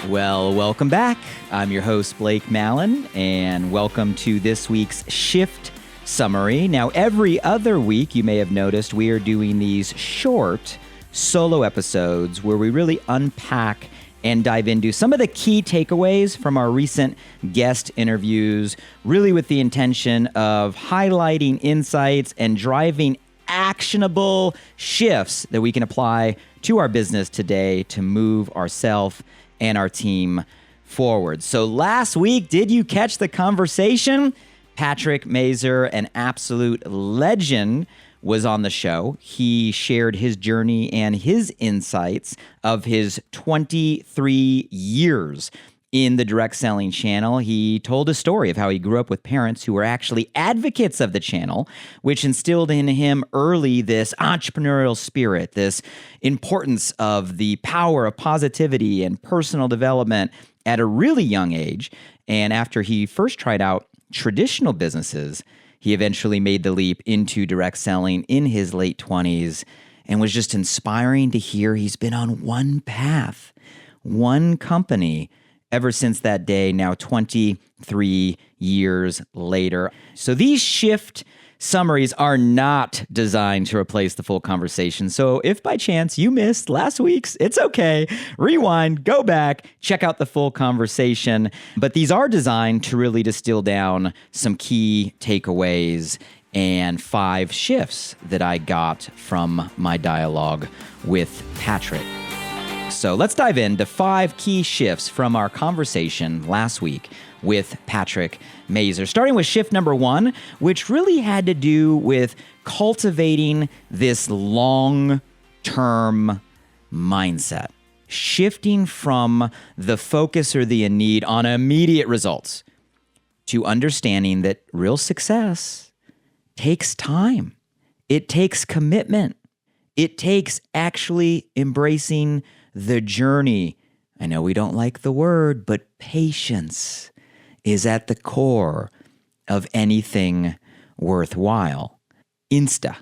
Well, welcome back. I'm your host, Blake Mallon, and welcome to this week's Shift Summary. Now, every other week, you may have noticed, we are doing these short solo episodes where we really unpack and dive into some of the key takeaways from our recent guest interviews, really with the intention of highlighting insights and driving actionable shifts that we can apply to our business today to move ourselves and our team forward. So last week, did you catch the conversation? Patrick Mazer, an absolute legend, was on the show. He shared his journey and his insights of his 23 years in the direct selling channel. He told a story of how he grew up with parents who were actually advocates of the channel, which instilled in him early this entrepreneurial spirit, this importance of the power of positivity and personal development at a really young age. And after he first tried out traditional businesses, he eventually made the leap into direct selling in his late 20s and was just inspiring to hear he's been on one path, one company, ever since that day, now 23 years later. So these shift summaries are not designed to replace the full conversation. So if by chance you missed last week's, it's okay. Rewind, go back, check out the full conversation. But these are designed to really distill down some key takeaways and 5 shifts that I got from my dialogue with Patrick. So let's dive into 5 key shifts from our conversation last week with Patrick Mazer. Starting with shift number 1, which really had to do with cultivating this long-term mindset. Shifting from the focus or the need on immediate results to understanding that real success takes time. It takes commitment. It takes actually embracing the journey. I know we don't like the word, but patience is at the core of anything worthwhile. Insta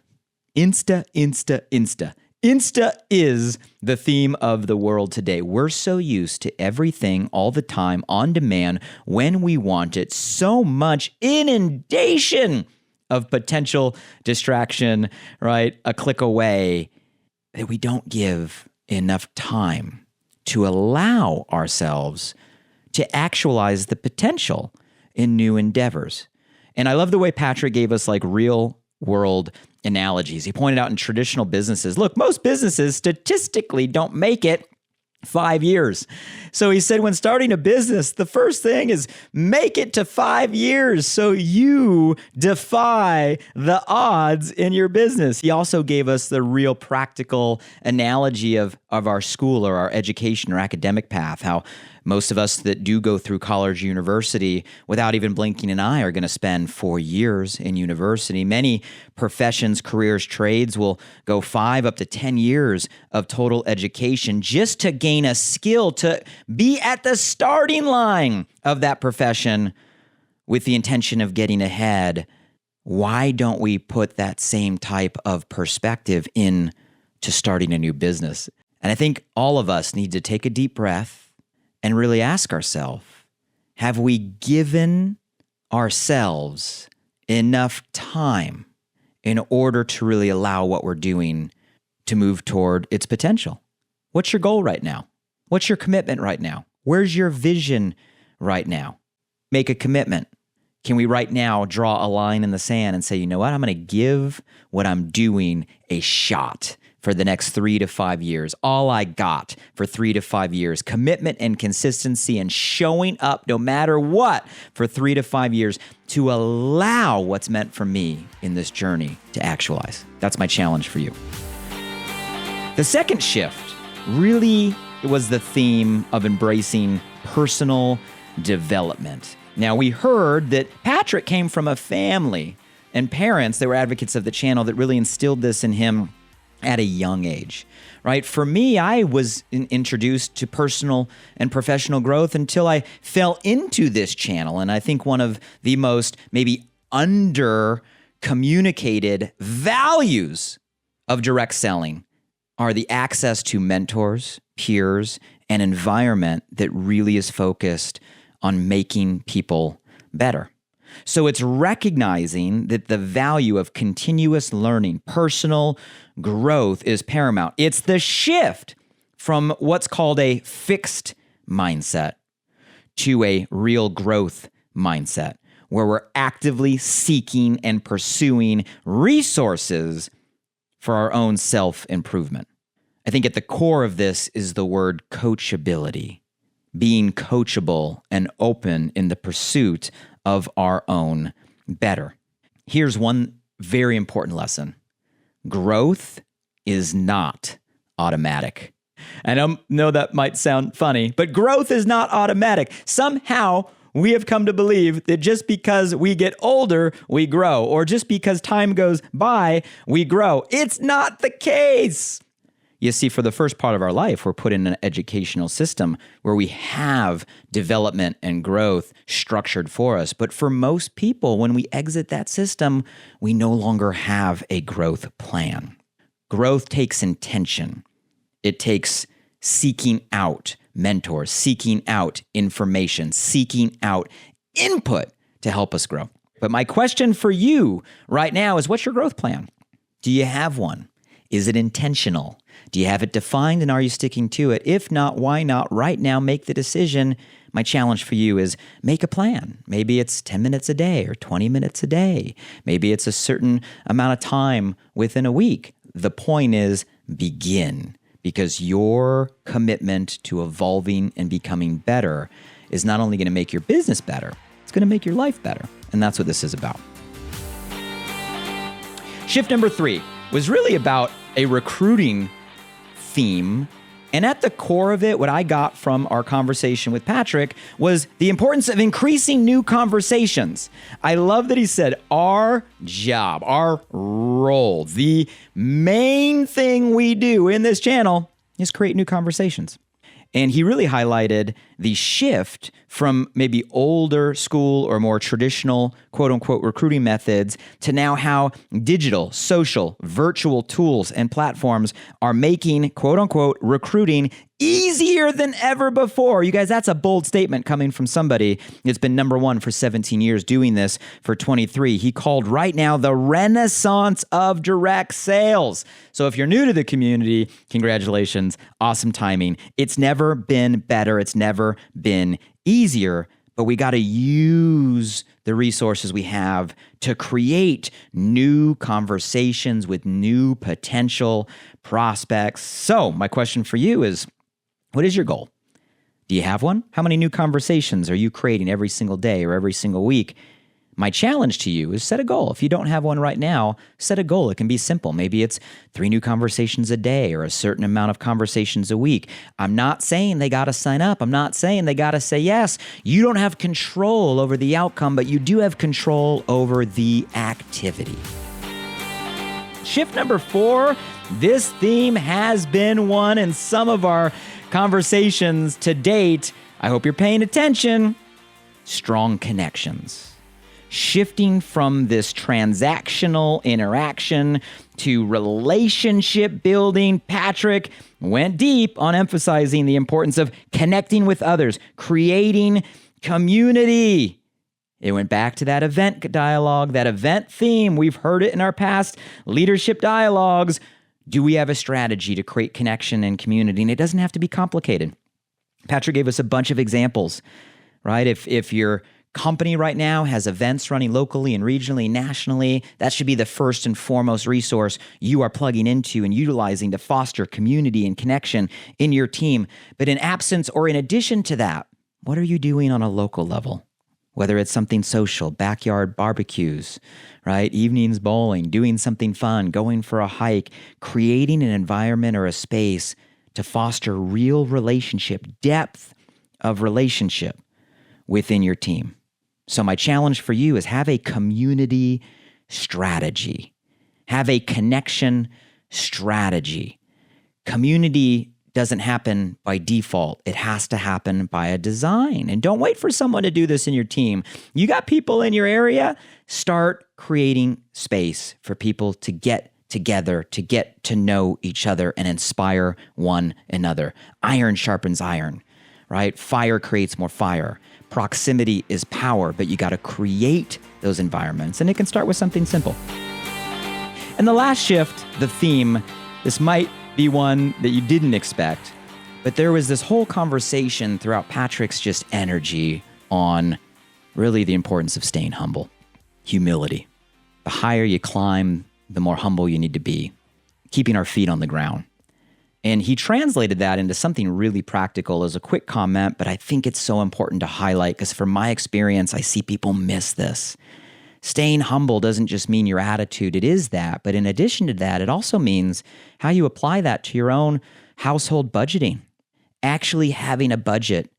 is the theme of the world today. We're so used to everything all the time, on demand, when we want it. So much inundation of potential distraction, right? A click away, that we don't give enough time to allow ourselves to actualize the potential in new endeavors. And I love the way Patrick gave us like real world analogies. He pointed out in traditional businesses, look, most businesses statistically don't make it 5 years. So he said, when starting a business, the first thing is make it to 5 years so you defy the odds in your business. He also gave us the real practical analogy of our school or our education or academic path, how most of us that do go through college or university without even blinking an eye are going to spend 4 years in university. Many professions, careers, trades will go 5 up to 10 years of total education just to gain a skill, to be at the starting line of that profession with the intention of getting ahead. Why don't we put that same type of perspective in to starting a new business? And I think all of us need to take a deep breath and really ask ourselves, have we given ourselves enough time in order to really allow what we're doing to move toward its potential? What's your goal right now? What's your commitment right now? Where's your vision right now? Make a commitment. Can we right now draw a line in the sand and say, you know what, I'm going to give what I'm doing a shot for the next 3 to 5 years. All I got for 3 to 5 years. Commitment and consistency and showing up no matter what for 3 to 5 years to allow what's meant for me in this journey to actualize. That's my challenge for you. The second shift really was the theme of embracing personal development. Now, we heard that Patrick came from a family and parents that were advocates of the channel that really instilled this in him at a young age, right? For me, I was introduced to personal and professional growth until I fell into this channel. And I think one of the most maybe under communicated values of direct selling are the access to mentors, peers, an environment that really is focused on making people better. So it's recognizing that the value of continuous learning, personal growth is paramount. It's the shift from what's called a fixed mindset to a real growth mindset, where we're actively seeking and pursuing resources for our own self-improvement. I think at the core of this is the word coachability, being coachable and open in the pursuit of our own better. Here's one very important lesson. Growth is not automatic. I know that might sound funny, but growth is not automatic. Somehow, we have come to believe that just because we get older, we grow, or just because time goes by, we grow. It's not the case. You see, for the first part of our life, we're put in an educational system where we have development and growth structured for us. But for most people, when we exit that system, we no longer have a growth plan. Growth takes intention. It takes seeking out mentors, seeking out information, seeking out input to help us grow. But my question for you right now is, what's your growth plan? Do you have one? Is it intentional? Do you have it defined, and are you sticking to it? If not, why not right now make the decision? My challenge for you is make a plan. Maybe it's 10 minutes a day or 20 minutes a day. Maybe it's a certain amount of time within a week. The point is begin, because your commitment to evolving and becoming better is not only going to make your business better, it's going to make your life better. And that's what this is about. Shift number 3 was really about a recruiting theme. And at the core of it, what I got from our conversation with Patrick was the importance of increasing new conversations. I love that he said our job, our role, the main thing we do in this channel is create new conversations. And he really highlighted the shift from maybe older school or more traditional quote unquote recruiting methods to now how digital, social, virtual tools and platforms are making quote unquote recruiting easier than ever before. You guys, that's a bold statement coming from somebody that's been number one for 17 years, doing this for 23. He called right now the renaissance of direct sales. So if you're new to the community, congratulations, awesome timing. It's never been better. It's never been easier, but we got to use the resources we have to create new conversations with new potential prospects. So my question for you is, what is your goal? Do you have one? How many new conversations are you creating every single day or every single week? My challenge to you is set a goal. If you don't have one right now, set a goal. It can be simple. Maybe it's 3 new conversations a day or a certain amount of conversations a week. I'm not saying they got to sign up. I'm not saying they got to say yes. You don't have control over the outcome, but you do have control over the activity. Shift number 4, this theme has been one in some of our conversations to date. I hope you're paying attention. Strong connections. Shifting from this transactional interaction to relationship building, Patrick went deep on emphasizing the importance of connecting with others, creating community. It went back to that event dialogue, that event theme. We've heard it in our past leadership dialogues. Do we have a strategy to create connection and community? And it doesn't have to be complicated. Patrick gave us a bunch of examples, right? If your company right now has events running locally and regionally, nationally, that should be the first and foremost resource you are plugging into and utilizing to foster community and connection in your team. But in absence or in addition to that, what are you doing on a local level? Whether it's something social, backyard barbecues, right? Evenings bowling, doing something fun, going for a hike, creating an environment or a space to foster real relationship, depth of relationship within your team. So my challenge for you is have a community strategy. Have a connection strategy. Community doesn't happen by default. It has to happen by a design. And don't wait for someone to do this in your team. You got people in your area, start creating space for people to get together to get to know each other and inspire one another. Iron sharpens iron, right? Fire creates more fire. Proximity is power, but you got to create those environments, and it can start with something simple. And the last shift, the theme, this might be one that you didn't expect, but there was this whole conversation throughout Patrick's just energy on really the importance of staying humble, humility. The higher you climb, the more humble you need to be, keeping our feet on the ground. And he translated that into something really practical as a quick comment, but I think it's so important to highlight because from my experience, I see people miss this. Staying humble doesn't just mean your attitude, it is that, but in addition to that, it also means how you apply that to your own household budgeting. Actually having a budget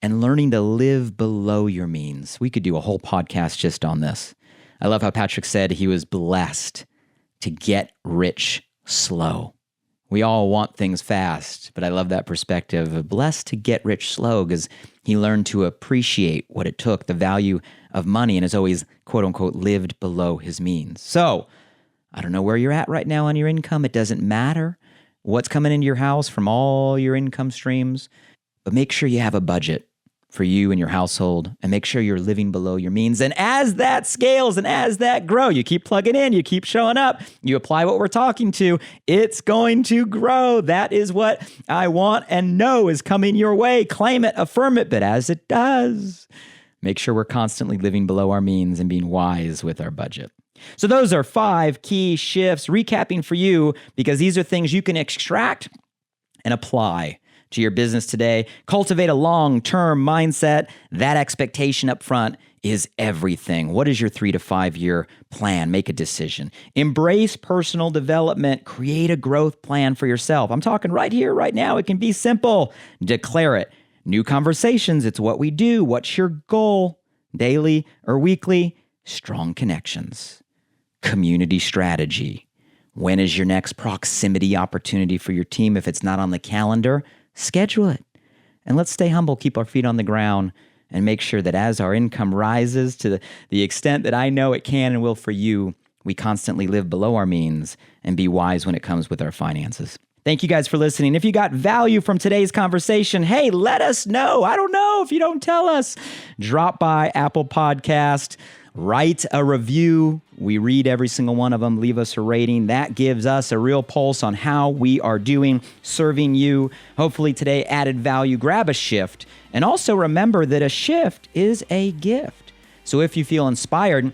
and learning to live below your means. We could do a whole podcast just on this. I love how Patrick said he was blessed to get rich slow. We all want things fast, but I love that perspective of blessed to get rich slow because he learned to appreciate what it took, the value of money, and has always, quote unquote, lived below his means. So I don't know where you're at right now on your income. It doesn't matter what's coming into your house from all your income streams, but make sure you have a budget for you and your household, and make sure you're living below your means. And as that scales and as that grow, you keep plugging in, you keep showing up, you apply what we're talking to, it's going to grow. That is what I want and know is coming your way. Claim it, affirm it, but as it does, make sure we're constantly living below our means and being wise with our budget. So those are 5 key shifts, recapping for you, because these are things you can extract and apply to your business today. Cultivate a long-term mindset. That expectation up front is everything. What is your 3 to 5 year plan? Make a decision. Embrace personal development. Create a growth plan for yourself. I'm talking right here, right now. It can be simple. Declare it. New conversations. It's what we do. What's your goal? Daily or weekly? Strong connections. Community strategy. When is your next proximity opportunity for your team? If it's not on the calendar, schedule it. And let's stay humble, keep our feet on the ground, and make sure that as our income rises to the extent that I know it can and will for you, we constantly live below our means and be wise when it comes with our finances. Thank you guys for listening. If you got value from today's conversation, hey, let us know. I don't know if you don't tell us. Drop by Apple Podcast, write a review. We read every single one of them. Leave us a rating. That gives us a real pulse on how we are doing, serving you. Hopefully today added value. Grab a shift. And also remember that a shift is a gift. So if you feel inspired,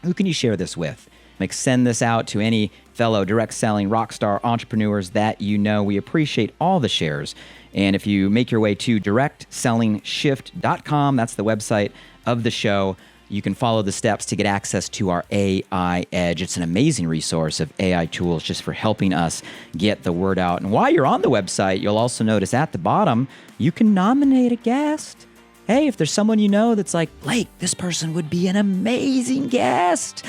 who can you share this with? Like send this out to any fellow direct selling rockstar entrepreneurs that you know. We appreciate all the shares. And if you make your way to directsellingshift.com, that's the website of the show, you can follow the steps to get access to our AI Edge. It's an amazing resource of AI tools just for helping us get the word out. And while you're on the website, you'll also notice at the bottom, you can nominate a guest. Hey, if there's someone you know that's like, Blake, this person would be an amazing guest,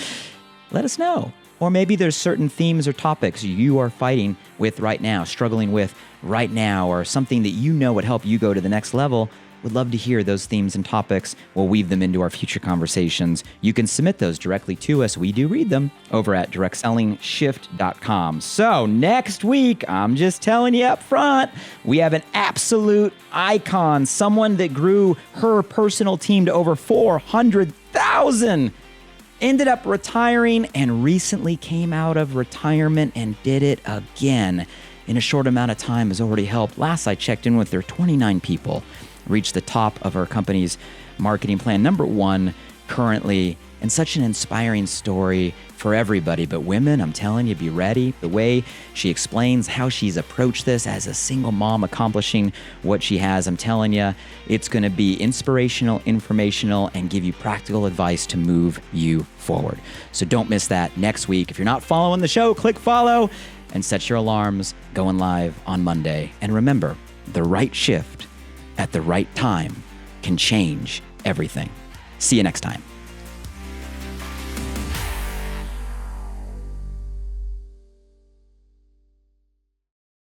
let us know. Or maybe there's certain themes or topics you are fighting with right now, struggling with right now, or something that you know would help you go to the next level. Would love to hear those themes and topics. We'll weave them into our future conversations. You can submit those directly to us. We do read them over at directsellingshift.com. So next week, I'm just telling you up front, we have an absolute icon, someone that grew her personal team to over 400,000. Ended up retiring and recently came out of retirement and did it again. In a short amount of time has already helped. Last I checked in with her, 29 people reach the top of our company's marketing plan. Number 1 currently, and such an inspiring story for everybody. But women, I'm telling you, be ready. The way she explains how she's approached this as a single mom accomplishing what she has, I'm telling you, it's going to be inspirational, informational, and give you practical advice to move you forward. So don't miss that next week. If you're not following the show, click follow and set your alarms going live on Monday. And remember, the right shift at the right time can change everything. See you next time.